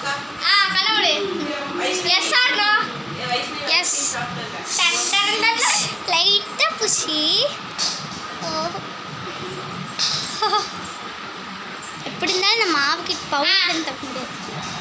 கனவுடு S R no S லைட்டா Bussy எப்படி இருந்தாலும் இந்த மாவு கிட்ட பவுடர் தப்ப முடியாது